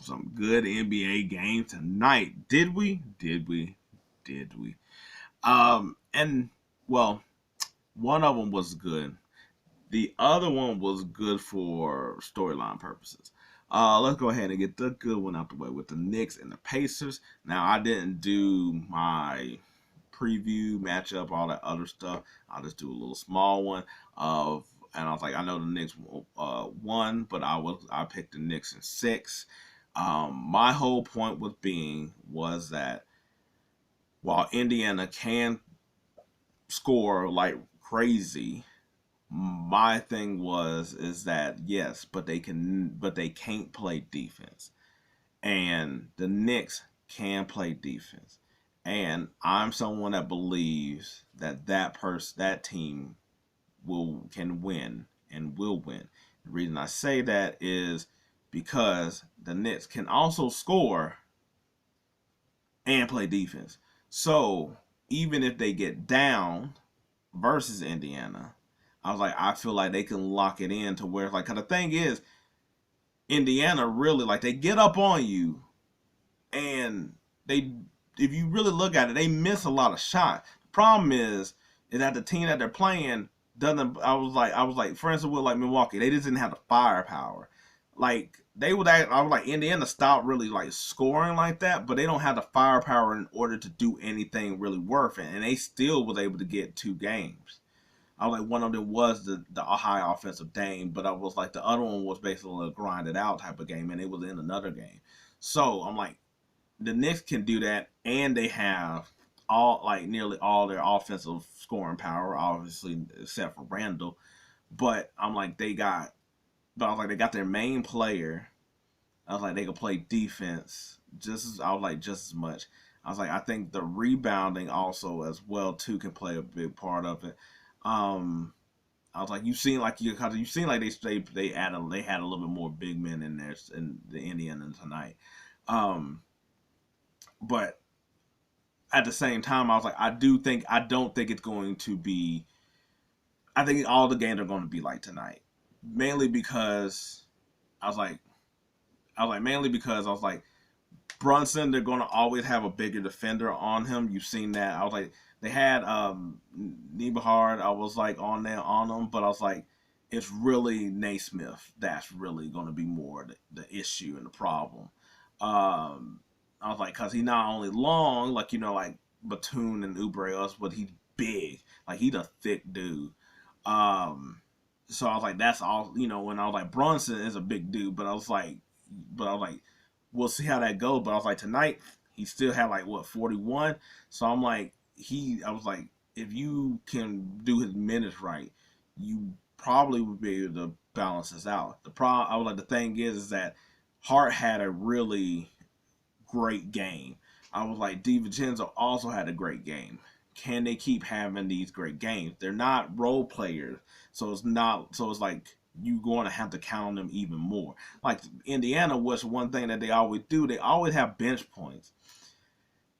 some good NBA games tonight. Did we? Did we? Did we? And well, one of them was good. The other one was good for storyline purposes. Let's go ahead and get the good one out the way with the Knicks and the Pacers. Now, I didn't do my preview matchup, all that other stuff. I'll just do a little small one of, and I was like, I know the Knicks won, but I picked the Knicks in 6. My whole point was that while Indiana can score like crazy, my thing is that yes, but they can't play defense, and the Knicks can play defense, and I'm someone that believes that that team can win and will win. The reason I say that is because the Knicks can also score and play defense. So even if they get down versus Indiana, I was like, I feel like they can lock it in to where, like, cause the thing is, Indiana really, like, they get up on you, and if you really look at it, they miss a lot of shots. The problem is that the team that they're playing doesn't. I was like, for instance, with like Milwaukee, they just didn't have the firepower. Like I was like, Indiana stopped really like scoring like that, but they don't have the firepower in order to do anything really worth it, and they still was able to get 2 games. I was like, one of them was the high offensive game, but I was like, the other one was basically a grinded out type of game, and it was in another game. So I'm like, the Knicks can do that, and they have nearly all their offensive scoring power, obviously except for Randall. But I'm like, they got their main player. I was like, they can play defense just as much. I was like, I think the rebounding also as well too can play a big part of it. Um, I was like, you've seen like they had a little bit more big men in there in the Indiana tonight. Um, but at the same time, I was like, I don't think it's going to be. I think all the games are going to be like tonight, mainly because I was like, mainly because I was like, Brunson, they're going to always have a bigger defender on him. You've seen that. I was like, they had Nebahard. I was like on there on him, but I was like, it's really Naismith that's really going to be more the issue and the problem. I was like, cause he's not only long, like like Batum and Ubreus, but he's big. Like he's a thick dude. Um, so I was like, that's all. When I was like, Brunson is a big dude, but I was like, we'll see how that goes. But I was like, tonight he still had like what 41. So I'm like, I was like, if you can do his minutes right, you probably would be able to balance this out. I was like, the thing is that Hart had a really great game. I was like, DiVincenzo also had a great game. Can they keep having these great games? They're not role players, so it's not. So it's like you're going to have to count on them even more. Like Indiana was one thing that they always do. They always have bench points,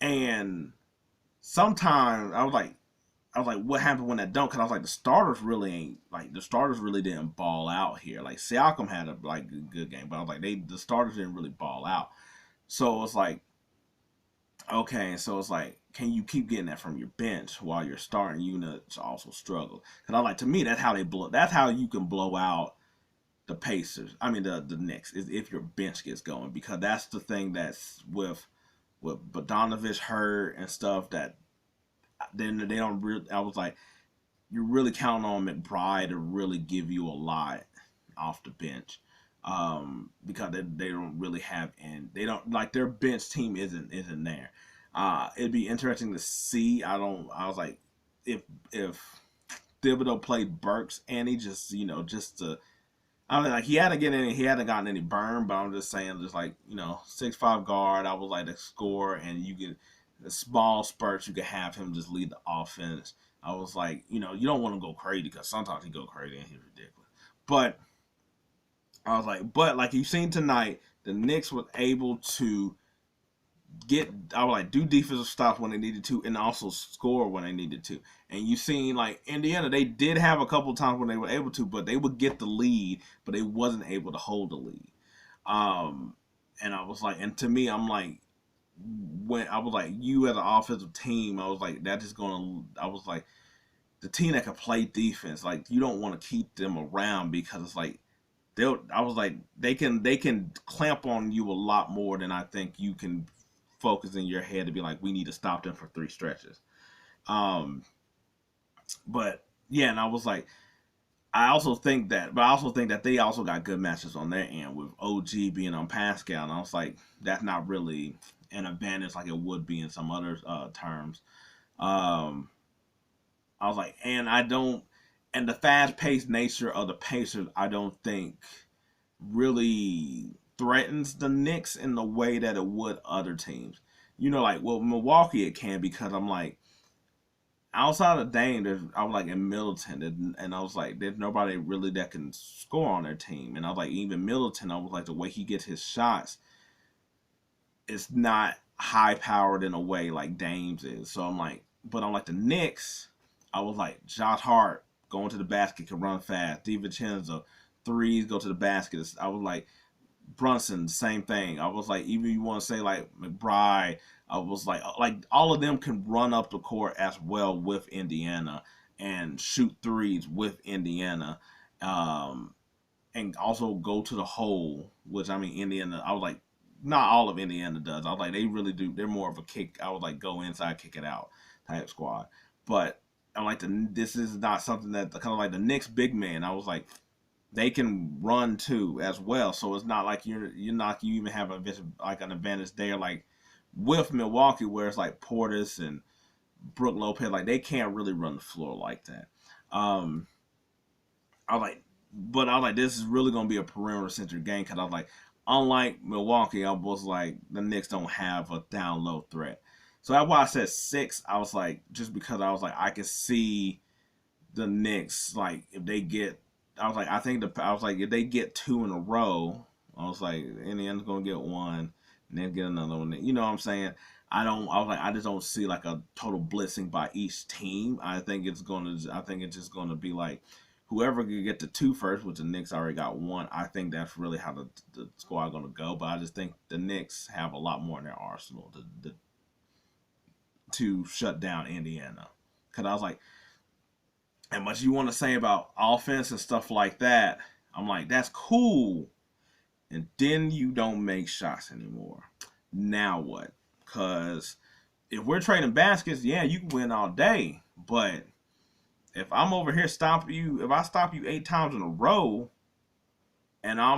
and sometimes I was like, what happened when that don't? Because I was like, the starters really didn't ball out here. Like Siakam had a good game, but I was like, the starters didn't really ball out. So it's like, okay, so it's like, can you keep getting that from your bench while your starting units also struggle? Because I like, to me, that's how they blow. That's how you can blow out the Pacers. I mean, the Knicks is if your bench gets going, because that's the thing that's with Bogdanovich hurt and stuff that then they don't really. I was like, you're really counting on McBride to really give you a lot off the bench. Because they don't really have, and they don't like, their bench team isn't there. It'd be interesting to see. I was like, if Thibodeau played Burks and he just to, I mean, like, he hadn't gotten any burn, but I'm just saying, just like 6'5" guard. I was like, to score, and you get the small spurts, you could have him just lead the offense. I was like, you don't want to go crazy, because sometimes he go crazy and he's ridiculous. But I was like, but like you've seen tonight, the Knicks was able to do defensive stuff when they needed to, and also score when they needed to. And you seen like Indiana, they did have a couple of times when they were able to, but they would get the lead, but they wasn't able to hold the lead. Um, And I was like, and to me, I'm like, when I was like, you as an offensive team, I was like, that is gonna. I was like, the team that can play defense, like you don't want to keep them around because it's like they'll. I was like, they can clamp on you a lot more than I think you can focus in your head to be like, we need to stop them for three stretches. Um, but yeah, and I was like, but I also think that they also got good matches on their end with OG being on Pascal, and I was like, that's not really an advantage like it would be in some other terms. Um, I was like, and the fast paced nature of the Pacers, I don't think really threatens the Knicks in the way that it would other teams. Like, well, Milwaukee it can because I'm like, outside of Dame, I was like in Middleton, and I was like, there's nobody really that can score on their team. And I was like, even Middleton, I was like, the way he gets his shots, it's not high powered in a way like Dame's is. So I'm like, but I'm like the Knicks, I was like, Josh Hart going to the basket can run fast. DiVincenzo threes go to the basket. I was like, Brunson, same thing. I was like, even you want to say like McBride, I was like all of them can run up the court as well with Indiana and shoot threes with Indiana, um, and also go to the hole. Which I mean, Indiana. I was like, not all of Indiana does. I was like, they really do. They're more of a kick. I was like, go inside, kick it out type squad. But I'm like, this is not something that kind of like the Knicks big man. I was like, they can run too as well. So it's not like you even have an advantage there like with Milwaukee where it's like Portis and Brook Lopez, like they can't really run the floor like that. Um, I was like, but I was like, this is really gonna be a perimeter centered game because I was like, unlike Milwaukee, I was like the Knicks don't have a down low threat. So that's why I said six. I was like, just because I was like, I could see the Knicks, like if they get, I was like if they get two in a row, I was like Indiana's gonna get one and then get another one. You know what I'm saying? I was like I just don't see like a total blitzing by each team. I think it's just gonna be like whoever can get the two first, which the Knicks already got one. I think that's really how the squad gonna go. But I just think the Knicks have a lot more in their arsenal to shut down Indiana. Cause I was like, and much you want to say about offense and stuff like that, I'm like, that's cool. And then you don't make shots anymore. Now what? Because if we're trading baskets, yeah, you can win all day. But if I'm over here stopping you, if I stop you 8 times in a row, and I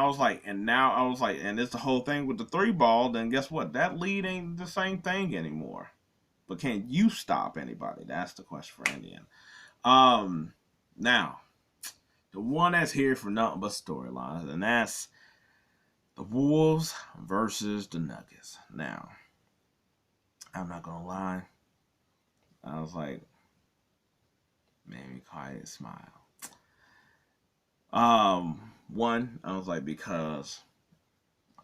was like, and now I was like, and it's the whole thing with the three ball, then guess what? That lead ain't the same thing anymore. But can you stop anybody? That's the question for Indiana. Um, Now the one that's here for nothing but storylines, and that's the Wolves versus the Nuggets. Now, I'm not gonna lie, I was like, made me quiet smile. One, I was like because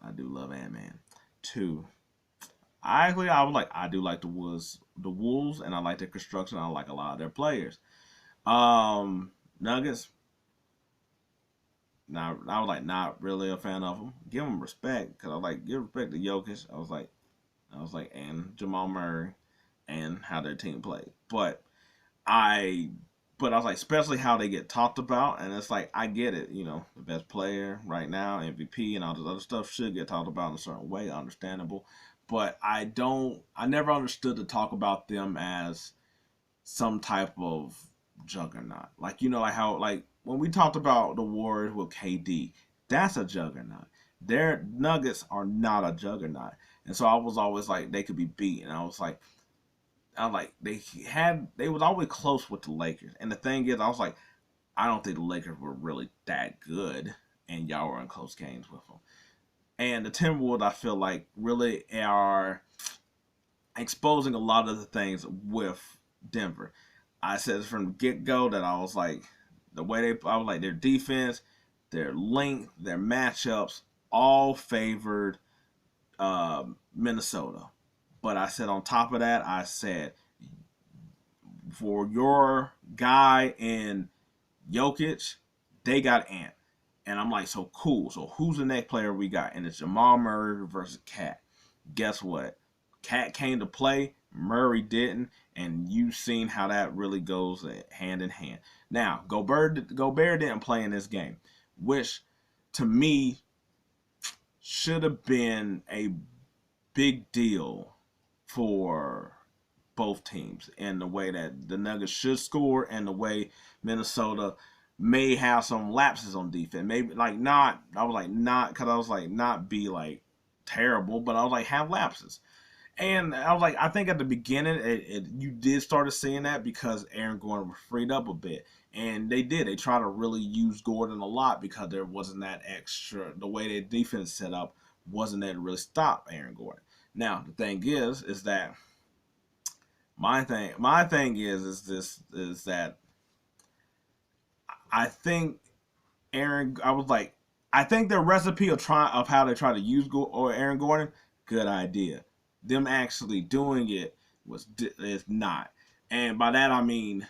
I do love Ant-Man. Two, I was like I do like the Wolves, and I like their construction. I like a lot of their players. Nuggets, not I was like not really a fan of them. Give them respect because I was like give respect to Jokic. I was like and Jamal Murray and how their team played. I but I was like especially how they get talked about, and it's like I get it. The best player right now, MVP, and all this other stuff should get talked about in a certain way, understandable. But I never understood to talk about them as some type of juggernaut. Like like how like when we talked about the Warriors with KD, that's a juggernaut. Their Nuggets are not a juggernaut, and so I was always like they could be beaten. I was like they was always close with the Lakers, and the thing is, I was like I don't think the Lakers were really that good, and y'all were in close games with them. And the Timberwolves, I feel like really are exposing a lot of the things with Denver. I said from the get go that I was like I was like their defense, their length, their matchups, all favored Minnesota. But I said on top of that, I said for your guy in Jokic, they got Ant. And I'm like, so cool. So who's the next player we got? And it's Jamal Murray versus Cat. Guess what? Cat came to play, Murray didn't, and you've seen how that really goes hand in hand. Now, Gobert didn't play in this game, which to me should have been a big deal for both teams, and the way that the Nuggets should score and the way Minnesota may have some lapses on defense. Maybe like not, I was like not, because I was like not be like terrible, but I was like have lapses. And I was like, I think at the beginning, you did start seeing that because Aaron Gordon was freed up a bit. And they did. They tried to really use Gordon a lot because there wasn't that extra, the way their defense set up wasn't there to really stop Aaron Gordon. Now, the thing is that my thing is that I think I was like, I think the recipe of how they try to use Aaron Gordon, good idea. Them actually doing it is not, and by that I mean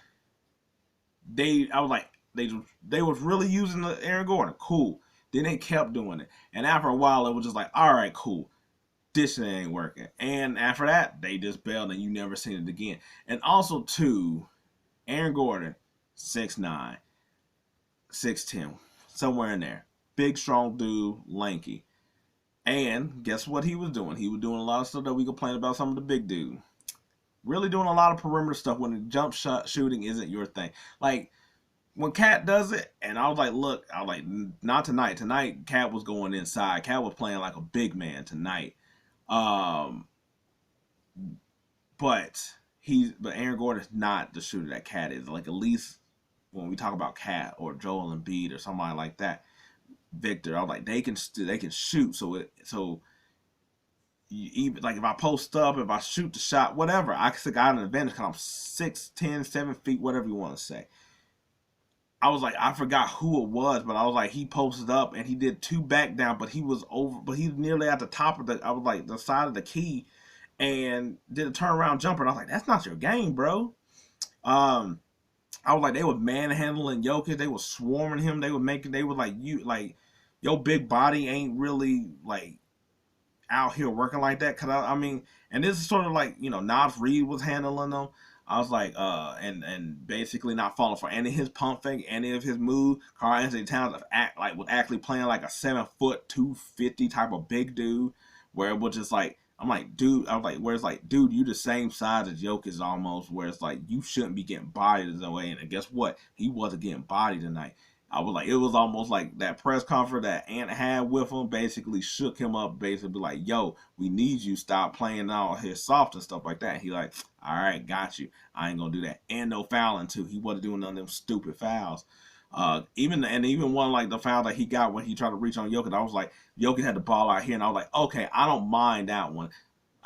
I was like they was really using the Aaron Gordon, cool. Then they kept doing it, and after a while it was just like, all right, cool. This shit ain't working, and after that they just bailed, and you never seen it again. And also too, Aaron Gordon, 6'9", 6'10", somewhere in there. Big, strong dude, lanky. And guess what he was doing? He was doing a lot of stuff that we complain about some of the big dude. Really doing a lot of perimeter stuff when the jump shot shooting isn't your thing. Like, when Cat does it, and I was like, look, I was like, not tonight. Tonight, Cat was going inside. Cat was playing like a big man tonight. Um, but Aaron Gordon is not the shooter that Cat is. Like, at least when we talk about Cat or Joel Embiid or somebody like that, Victor, I was like, they can shoot. So you, even like if I post up, if I shoot the shot, whatever, I still got an advantage because I'm 6'10", 7 feet, whatever you want to say. I was like, I forgot who it was, but I was like, he posted up and he did 2 back down, but he was nearly at the top of I was like the side of the key, and did a turnaround jumper. And I was like, that's not your game, bro. Um, I was like, they were manhandling Jokic. They were swarming him. They were like, your big body ain't really like out here working like that. Cause I mean, and this is sort of like, Nas Reed was handling them. I was like, and basically not falling for any of his pump fake, any of his moves. Karl-Anthony Towns was actually playing like a 7', 250 type of big dude, where it was just like, I'm like, dude, I was like, where it's like, dude, you the same size as Jokic almost, where it's like, you shouldn't be getting bodied in the way. And guess what? He wasn't getting bodied tonight. I was like, it was almost like that press conference that Ant had with him basically shook him up, basically like, yo, we need you stop playing all his soft and stuff like that. And he like, all right, got you. I ain't gonna do that. And no fouling too. He wasn't doing none of them stupid fouls. Even one like the foul that he got when he tried to reach on Jokic, I was like, Jokic had the ball out here, and I was like, okay, I don't mind that one.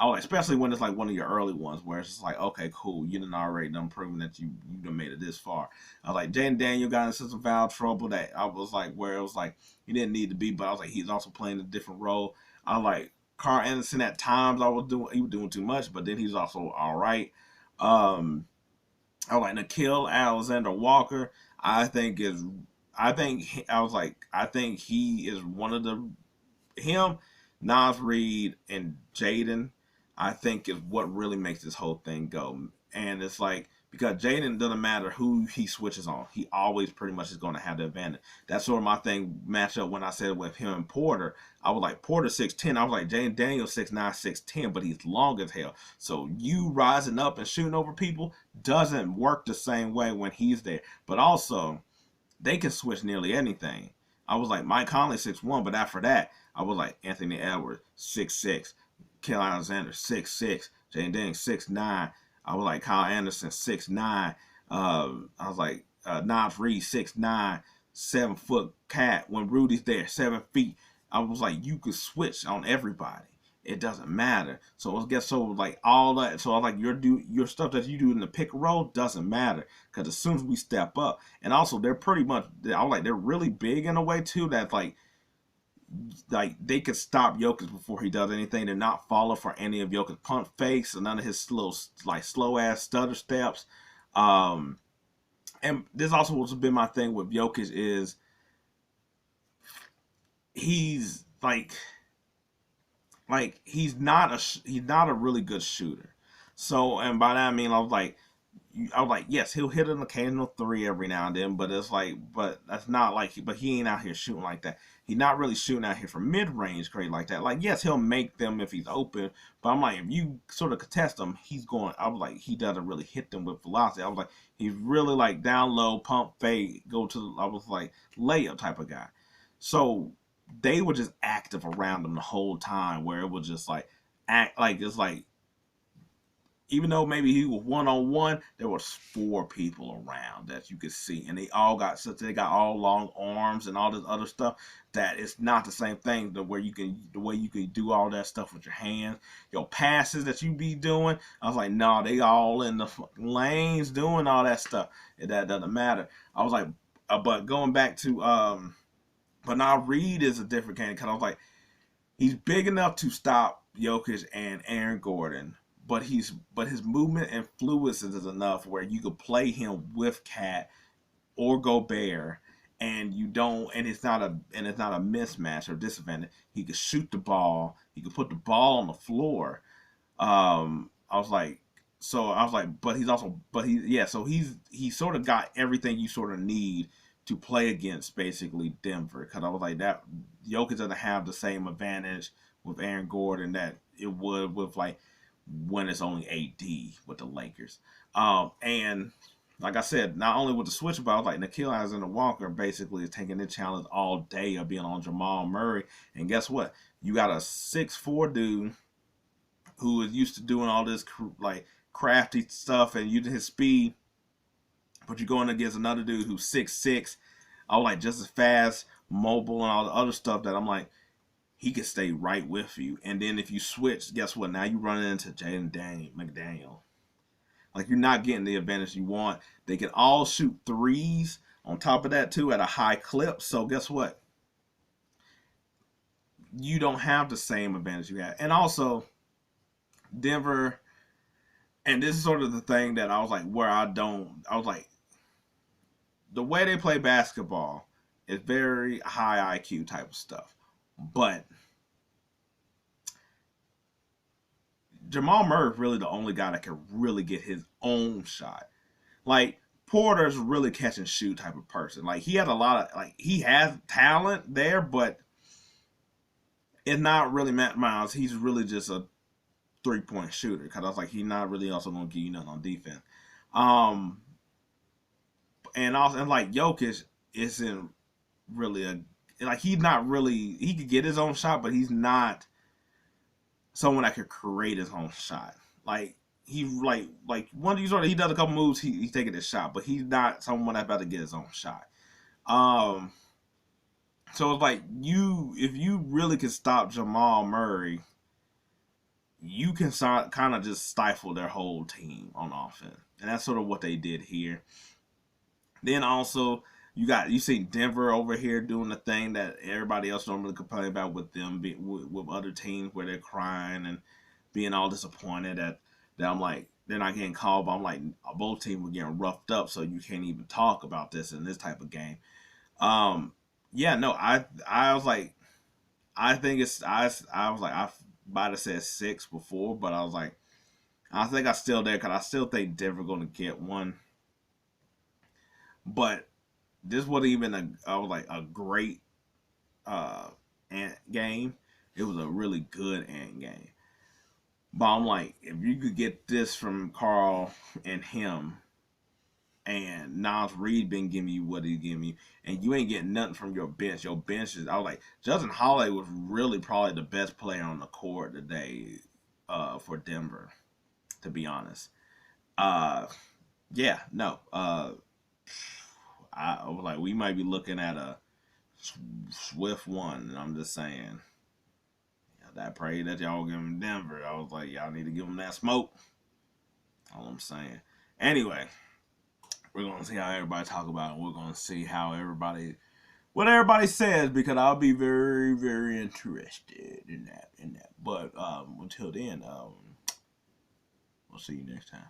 Especially when it's like one of your early ones where it's just like, okay, cool, you done already done proven that you done made it this far. I was like, Jaden Daniel got into some foul trouble that I was like, where it was like he didn't need to be, but I was like, he's also playing a different role. I was like, Carl Anderson at times he was doing too much, but then he's also all right. I was like Nikhil Alexander Walker. I think he is one of him, Nas Reed, and Jaden, I think is what really makes this whole thing go. And it's like, because Jaden doesn't matter who he switches on, he always pretty much is going to have the advantage. That's sort of my thing matchup when I said with him and Porter. I was like, Porter 6'10". I was like, Jaden Daniels 6'9", 6'10", but he's long as hell. So you rising up and shooting over people doesn't work the same way when he's there. But also, they can switch nearly anything. I was like, Mike Conley 6'1", but after that, I was like Anthony Edwards 6'6", Kel Alexander 6'6", Jaden Daniels 6'9". I was like Kyle Anderson 6'9". I was like Nas Reed 6'9", 7-foot cat. When Rudy's there 7 feet, I was like, you could switch on everybody. It doesn't matter. So I guess like all that. So I was like, your stuff that you do in the pick and roll doesn't matter, because as soon as we step up, and also they're pretty much, I was like, they're really big in a way too, that like they could stop Jokic before he does anything. They're not falling for any of Jokic's pump fakes and none of his slow ass stutter steps. And this also has been my thing with Jokic is he's he's not a really good shooter. So, and by that I mean I was like, yes, he'll hit an occasional three every now and then, but it's like, but that's not like, but he ain't out here shooting like that. He's not really shooting out here from mid range great like that. Like, yes, he'll make them if he's open, but I'm like, if you sort of contest him, he's going. I was like, he doesn't really hit them with velocity. I was like, he's really like down low, pump, fade, go to. I was like layup type of guy. So they were just active around him the whole time, where it was just like act like it's like even though maybe he was one on one, there was four people around that you could see, and they all got such they got all long arms and all this other stuff that it's not the same thing. The way you can do all that stuff with your hands, your passes that you be doing. I was like, no, nah, they all in the lanes doing all that stuff. That doesn't matter. I was like, but going back to but now Reed is a different candidate because I was like, he's big enough to stop Jokic and Aaron Gordon, but his movement and fluidness is enough where you could play him with Cat or Gobert, and you don't, and it's not a mismatch or disadvantage. He could shoot the ball. He could put the ball on the floor. I was like, but he's also, but he, yeah, so he sort of got everything you sort of need to play against basically Denver. Because I was like that Jokic doesn't have the same advantage with Aaron Gordon that it would with like when it's only AD with the Lakers. And like I said, not only with the switch, but I was like Nikhil Alexander Walker basically is taking the challenge all day of being on Jamal Murray. And guess what? You got a 6'4" dude who is used to doing all this like crafty stuff and using his speed, but you're going against another dude who's 6'6". I was like just as fast, mobile, and all the other stuff that I'm like, he could stay right with you. And then if you switch, guess what? Now you run into Jaden McDaniel. Like you're not getting the advantage you want. They can all shoot threes on top of that too at a high clip. So guess what? You don't have the same advantage you had. And also, Denver, and this is sort of the thing that I was like, I was like, the way they play basketball is very high IQ type of stuff. But Jamal Murray is really the only guy that can really get his own shot. Like Porter's really catch and shoot type of person. Like he had a lot of like he has talent there, but it's not really Matt Miles. He's really just a 3-point shooter. Because I was like, he's not really also gonna give you nothing on defense. Um, and also and like Jokic isn't really a like he's not really he could get his own shot, but he's not someone that could create his own shot. Like he like one of these sort of he does a couple moves, he's taking his shot, but he's not someone that's about to get his own shot. Um, so it's like if you really can stop Jamal Murray, you can kind of just stifle their whole team on offense, and that's sort of what they did here. Then also you see Denver over here doing the thing that everybody else don't really complain about with them with other teams where they're crying and being all disappointed that I'm like they're not getting called, but I'm like both teams were getting roughed up, so you can't even talk about this in this type of game. Um, yeah, no, I was like I think it's I was like I might have said 6 before, but I was like I think I still there because I still think Denver going to get one, but this wasn't even I was like a great ant game. It was a really good ant game. But I'm like, if you could get this from Carl and him, and Nas Reed been giving you what he's giving you, and you ain't getting nothing from your bench. Your bench is, I was like, Justin Holiday was really probably the best player on the court today for Denver, to be honest. Uh, yeah, no. I was like, we might be looking at a swift one, and I'm just saying. I pray that y'all give him Denver. I was like, y'all need to give him that smoke. All I'm saying. Anyway, we're gonna see how everybody talk about it. We're gonna see how what everybody says because I'll be very, very interested in that. But until then, we'll see you next time.